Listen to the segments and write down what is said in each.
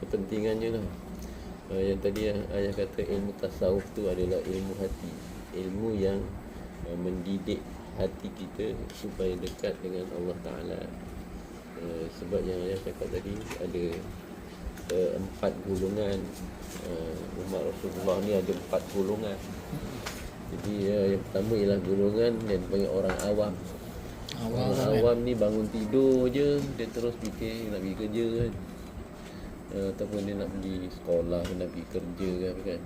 kepentingannya lah. Yang tadi ayah kata ilmu tasawuf tu adalah ilmu hati, ilmu yang mendidik hati kita supaya dekat dengan Allah Ta'ala. Sebab yang ayah cakap tadi ada 4 golongan. Umat Rasulullah ni ada 4 golongan. Jadi yang pertama ialah golongan yang dipanggil orang awam. Orang awam ni bangun tidur je, dia terus fikir nak pergi kerja kan, ataupun dia nak pergi sekolah, nak pergi kerja kan.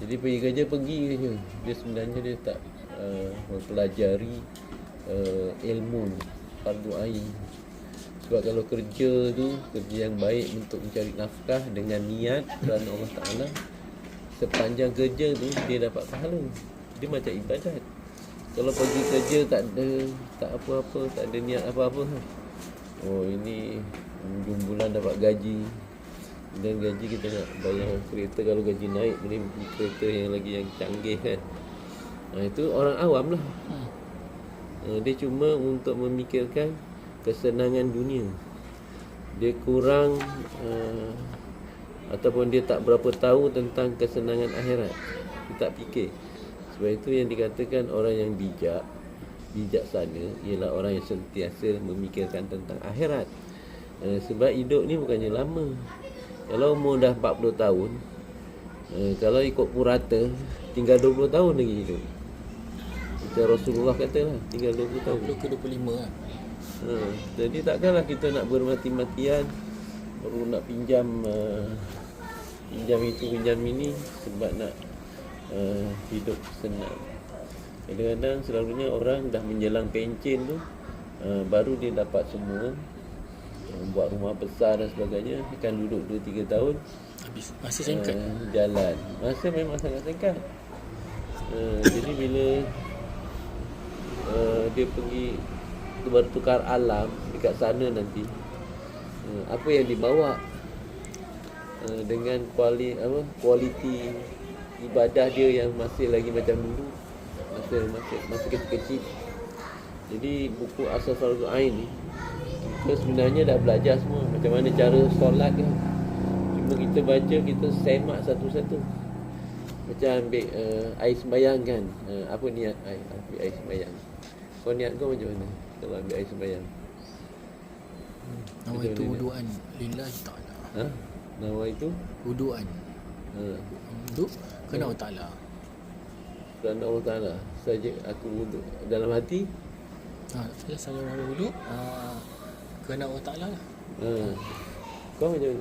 Jadi pergi kerja pergi je. Dia sebenarnya dia tak mempelajari ilmu fardu ain. Sebab kalau kerja tu kerja yang baik untuk mencari nafkah dengan niat kerana Allah Ta'ala, sepanjang kerja tu dia dapat pahala. Dia macam ibadat. Kalau pergi kerja tak apa-apa, tak ada niat apa-apa, oh ini hujung bulan dapat gaji, dan gaji kita nak bayar kereta, kalau gaji naik boleh beli kereta yang lagi yang canggih kan. Itu orang awam lah. Dia cuma untuk memikirkan kesenangan dunia. Dia kurang ataupun dia tak berapa tahu tentang kesenangan akhirat. Dia tak fikir. Sebab itu yang dikatakan orang yang bijaksana ialah orang yang sentiasa memikirkan tentang akhirat. Sebab hidup ni bukannya lama. Kalau umur dah 40 tahun, kalau ikut purata, tinggal 20 tahun lagi hidup. Macam Rasulullah kata lah, tinggal 20 tahun. 20 ke 25 lah. Jadi takkanlah kita nak bermati-matian, baru nak pinjam itu, pinjam ini sebab nak hidup senang. Kadang-kadang selalunya orang dah menjelang pencen tu, baru dia dapat semua, buat rumah besar dan sebagainya, akan duduk 2-3 tahun habis. Masa singkat, jalan. Masa memang sangat singkat. Jadi bila dia pergi bertukar alam dekat sana nanti, apa yang dibawa dengan kualiti ibadah dia yang masih lagi macam dulu, masih kecil-kecil. Jadi buku Asal Fardu Ain ni kita sebenarnya dah belajar semua macam mana cara solat kan. Cuma kita baca, kita semak satu-satu. Macam ambil air sembahyang kan, apa niat ambil air sembahyang. Kau niat kau macam mana kalau ambil air sembahyang? Nama itu wudu'an lillahi ta'ala. Nama itu wudu'an. Wuduk kerana Allah Ta'ala. Kerana Allah Ta'ala saja aku wuduk. Dalam hati Saya selalu wuduk kerana Allah Ta'ala lah. kau macam